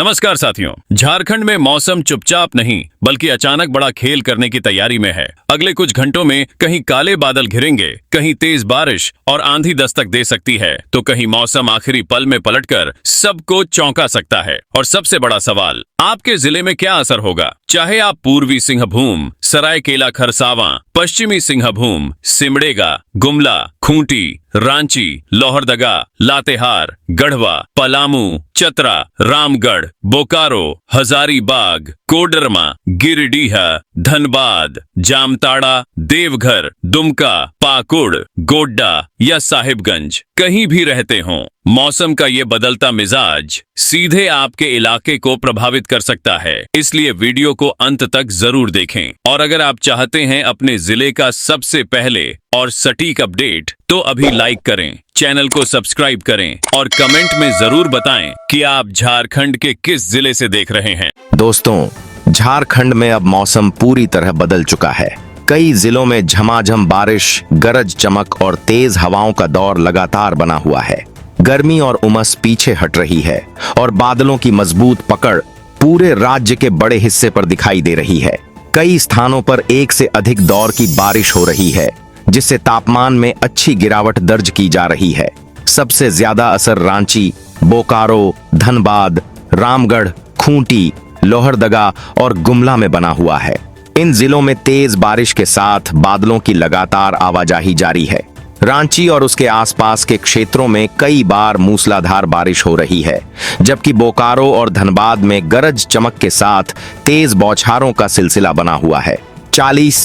नमस्कार साथियों। झारखंड में मौसम चुपचाप नहीं बल्कि अचानक बड़ा खेल करने की तैयारी में है। अगले कुछ घंटों में कहीं काले बादल घिरेंगे, कहीं तेज बारिश और आंधी दस्तक दे सकती है, तो कहीं मौसम आखिरी पल में पलटकर सबको चौंका सकता है। और सबसे बड़ा सवाल, आपके जिले में क्या असर होगा? चाहे आप पूर्वी सिंहभूम, सरायकेला खरसावां, पश्चिमी सिंहभूम, सिमडेगा, गुमला, खूंटी, रांची, लोहरदगा, लातेहार, गढ़वा, पलामू, चतरा, रामगढ़, बोकारो, हजारीबाग, कोडरमा, गिरिडीह, धनबाद, जामताड़ा, देवघर, दुमका, पाकुड़, गोड्डा या साहिबगंज कहीं भी रहते हों, मौसम का ये बदलता मिजाज सीधे आपके इलाके को प्रभावित कर सकता है। इसलिए वीडियो को अंत तक जरूर देखें। और अगर आप चाहते हैं अपने जिले का सबसे पहले और सटीक अपडेट, तो अभी लाइक करें, चैनल को सब्सक्राइब करें और कमेंट में जरूर बताएं कि आप झारखंड के किस जिले से देख रहे हैं। दोस्तों, झारखंड में अब मौसम पूरी तरह बदल चुका है। कई जिलों में झमाझम बारिश, गरज चमक और तेज हवाओं का दौर लगातार बना हुआ है। गर्मी और उमस पीछे हट रही है और बादलों की मजबूत पकड़ पूरे राज्य के बड़े हिस्से पर दिखाई दे रही है। कई स्थानों पर एक से अधिक दौर की बारिश हो रही है, जिससे तापमान में अच्छी गिरावट दर्ज की जा रही है। सबसे ज्यादा असर रांची, बोकारो, धनबाद, रामगढ़, खूंटी, लोहरदगा और गुमला में बना हुआ है। इन जिलों में तेज बारिश के साथ बादलों की लगातार आवाजाही जारी है। रांची और उसके आसपास के क्षेत्रों में कई बार मूसलाधार बारिश हो रही है, जबकि बोकारो और धनबाद में गरज चमक के साथ तेज बौछारों का सिलसिला बना हुआ है। 40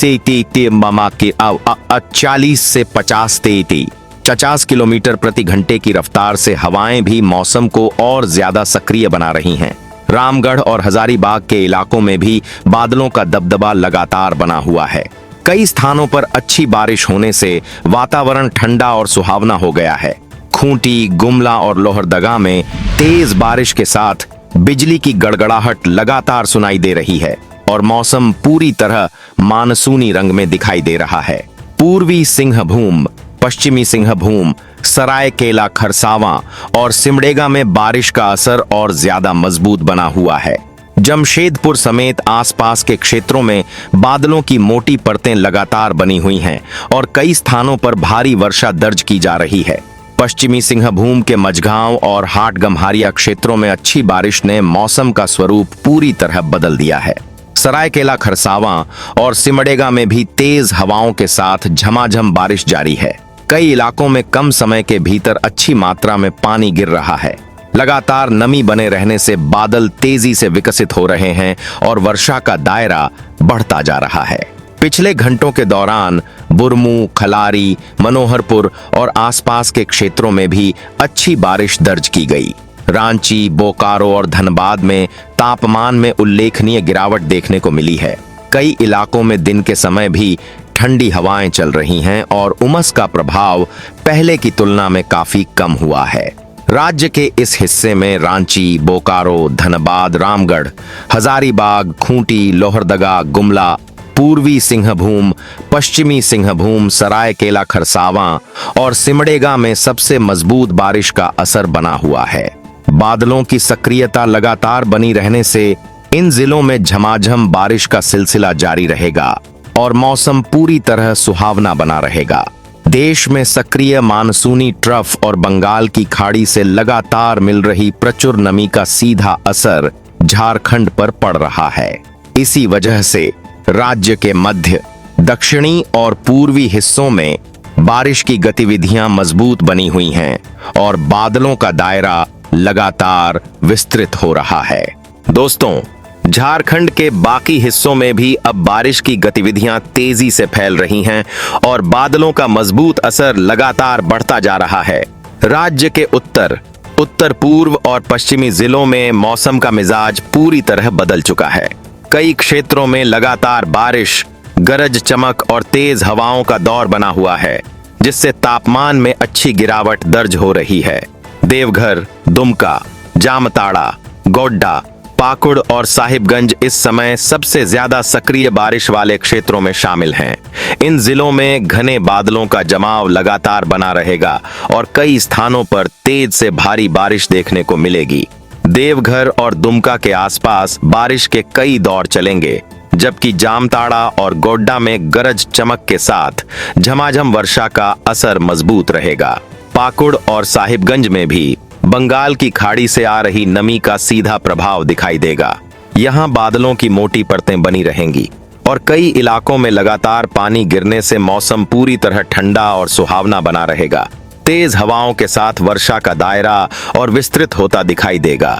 से 50 किलोमीटर प्रति घंटे की रफ्तार से हवाएं भी मौसम को और ज्यादा सक्रिय बना रही हैं। रामगढ़ और हजारीबाग के इलाकों में भी बादलों का दबदबा लगातार बना हुआ है। कई स्थानों पर अच्छी बारिश होने से वातावरण ठंडा और सुहावना हो गया है। खूंटी, गुमला और लोहरदगा में तेज बारिश के साथ बिजली की गड़गड़ाहट लगातार सुनाई दे रही है और मौसम पूरी तरह मानसूनी रंग में दिखाई दे रहा है। पूर्वी सिंहभूम, पश्चिमी सिंहभूम, सरायकेला खरसावां और सिमडेगा में बारिश का असर और ज्यादा मजबूत बना हुआ है। जमशेदपुर समेत आसपास के क्षेत्रों में बादलों की मोटी परतें लगातार बनी हुई हैं और कई स्थानों पर भारी वर्षा दर्ज की जा रही है। पश्चिमी सिंहभूम के मझगांव और हाटगम्हारिया क्षेत्रों में अच्छी बारिश ने मौसम का स्वरूप पूरी तरह बदल दिया है। सरायकेला खरसावां और सिमडेगा में भी तेज हवाओं के साथ झमाझम बारिश जारी है। कई इलाकों में कम समय के भीतर अच्छी मात्रा में पानी गिर रहा है। लगातार नमी बने रहने से बादल तेजी से विकसित हो रहे हैं और वर्षा का दायरा बढ़ता जा रहा है। पिछले घंटों के दौरान बुरमू, खलारी, मनोहरपुर और आसपास के क्षेत्रों में भी अच्छी बारिश दर्ज की गई। रांची, बोकारो और धनबाद में तापमान में उल्लेखनीय गिरावट देखने को मिली है। कई इलाकों में दिन के समय भी ठंडी हवाएं चल रही हैं और उमस का प्रभाव पहले की तुलना में काफी कम हुआ है। राज्य के इस हिस्से में रांची, बोकारो, धनबाद, रामगढ़, हजारीबाग, खूंटी, लोहरदगा, गुमला, पूर्वी सिंहभूम, पश्चिमी सिंहभूम, सरायकेला खरसावां और सिमडेगा में सबसे मजबूत बारिश का असर बना हुआ है। बादलों की सक्रियता लगातार बनी रहने से इन जिलों में झमाझम बारिश का सिलसिला जारी रहेगा और मौसम पूरी तरह सुहावना बना रहेगा। देश में सक्रिय मानसूनी ट्रफ और बंगाल की खाड़ी से लगातार मिल रही प्रचुर नमी का सीधा असर झारखंड पर पड़ रहा है। इसी वजह से राज्य के मध्य, दक्षिणी और पूर्वी हिस्सों में बारिश की गतिविधियां मजबूत बनी हुई हैं और बादलों का दायरा लगातार विस्तृत हो रहा है। दोस्तों, झारखंड के बाकी हिस्सों में भी अब बारिश की गतिविधियां तेजी से फैल रही हैं और बादलों का मजबूत असर लगातार बढ़ता जा रहा है। राज्य के उत्तर, उत्तर पूर्व और पश्चिमी जिलों में मौसम का मिजाज पूरी तरह बदल चुका है। कई क्षेत्रों में लगातार बारिश, गरज चमक और तेज हवाओं का दौर बना हुआ है, जिससे तापमान में अच्छी गिरावट दर्ज हो रही है। देवघर, दुमका, जामताड़ा, गोड्डा, पाकुड़ और साहिबगंज इस समय सबसे ज्यादा सक्रिय बारिश वाले क्षेत्रों में शामिल हैं। इन जिलों में घने बादलों का जमाव लगातार बना रहेगा और कई स्थानों पर तेज से भारी बारिश देखने को मिलेगी। देवघर और दुमका के आसपास बारिश के कई दौर चलेंगे, जबकि जामताड़ा और गोड्डा में गरज चमक के साथ झमाझम वर्षा का असर मजबूत रहेगा। पाकुड़ और साहिबगंज में भी बंगाल की खाड़ी से आ रही नमी का सीधा प्रभाव दिखाई देगा। यहाँ बादलों की मोटी परतें बनी रहेंगी और कई इलाकों में लगातार पानी गिरने से मौसम पूरी तरह ठंडा और सुहावना बना रहेगा। तेज हवाओं के साथ वर्षा का दायरा और विस्तृत होता दिखाई देगा।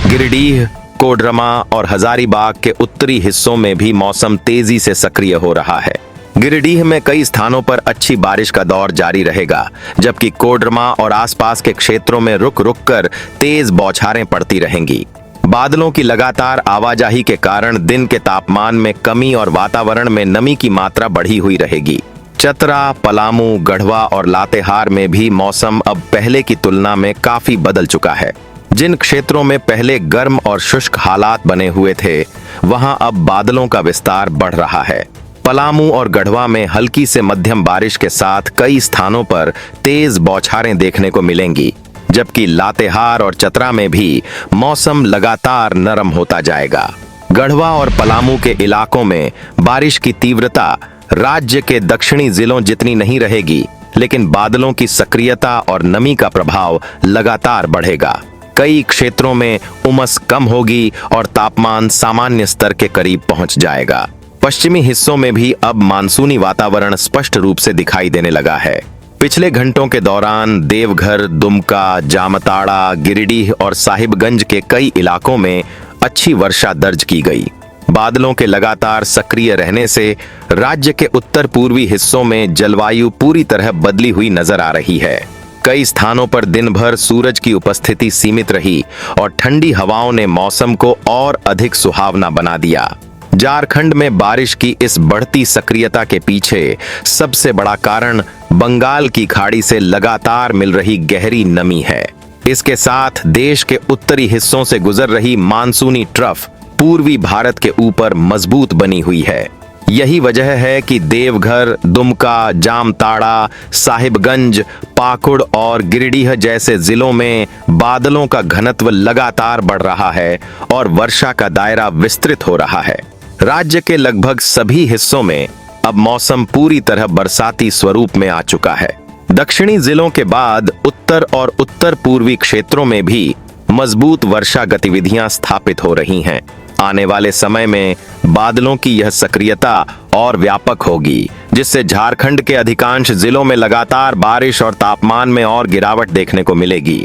गिरिडीह, कोडरमा और हजारीबाग के उत्तरी हिस्सों में भी मौसम तेजी से सक्रिय हो रहा है। गिरिडीह में कई स्थानों पर अच्छी बारिश का दौर जारी रहेगा, जबकि कोडरमा और आसपास के क्षेत्रों में रुक रुक कर तेज बौछारें पड़ती रहेंगी। बादलों की लगातार आवाजाही के कारण दिन के तापमान में कमी और वातावरण में नमी की मात्रा बढ़ी हुई रहेगी। चतरा, पलामू, गढ़वा और लातेहार में भी मौसम अब पहले की तुलना में काफी बदल चुका है। जिन क्षेत्रों में पहले गर्म और शुष्क हालात बने हुए थे, वहां अब बादलों का विस्तार बढ़ रहा है। पलामू और गढ़वा में हल्की से मध्यम बारिश के साथ कई स्थानों पर तेज बौछारें देखने को मिलेंगी, जबकि लातेहार और चतरा में भी मौसम लगातार नरम होता जाएगा। गढ़वा और पलामू के इलाकों में बारिश की तीव्रता राज्य के दक्षिणी जिलों जितनी नहीं रहेगी, लेकिन बादलों की सक्रियता और नमी का प्रभाव लगातार बढ़ेगा। कई क्षेत्रों में उमस कम होगी और तापमान सामान्य स्तर के करीब पहुंच जाएगा। पश्चिमी हिस्सों में भी अब मानसूनी वातावरण स्पष्ट रूप से दिखाई देने लगा है। पिछले घंटों के दौरान देवघर, दुमका, जामताड़ा, गिरिडीह और साहिबगंज के कई इलाकों में अच्छी वर्षा दर्ज की गई। बादलों के लगातार सक्रिय रहने से राज्य के उत्तर पूर्वी हिस्सों में जलवायु पूरी तरह बदली हुई नजर आ रही है। कई स्थानों पर दिन भर सूरज की उपस्थिति सीमित रही और ठंडी हवाओं ने मौसम को और अधिक सुहावना बना दिया। झारखंड में बारिश की इस बढ़ती सक्रियता के पीछे सबसे बड़ा कारण बंगाल की खाड़ी से लगातार मिल रही गहरी नमी है। इसके साथ देश के उत्तरी हिस्सों से गुजर रही मानसूनी ट्रफ पूर्वी भारत के ऊपर मजबूत बनी हुई है। यही वजह है कि देवघर, दुमका, जामताड़ा, साहिबगंज, पाकुड़ और गिरिडीह जैसे जिलों में बादलों का घनत्व लगातार बढ़ रहा है और वर्षा का दायरा विस्तृत हो रहा है। राज्य के लगभग सभी हिस्सों में अब मौसम पूरी तरह बरसाती स्वरूप में आ चुका है। दक्षिणी जिलों के बाद उत्तर और उत्तर पूर्वी क्षेत्रों में भी मजबूत वर्षा गतिविधियां स्थापित हो रही हैं। आने वाले समय में बादलों की यह सक्रियता और व्यापक होगी, जिससे झारखंड के अधिकांश जिलों में लगातार बारिश और तापमान में और गिरावट देखने को मिलेगी।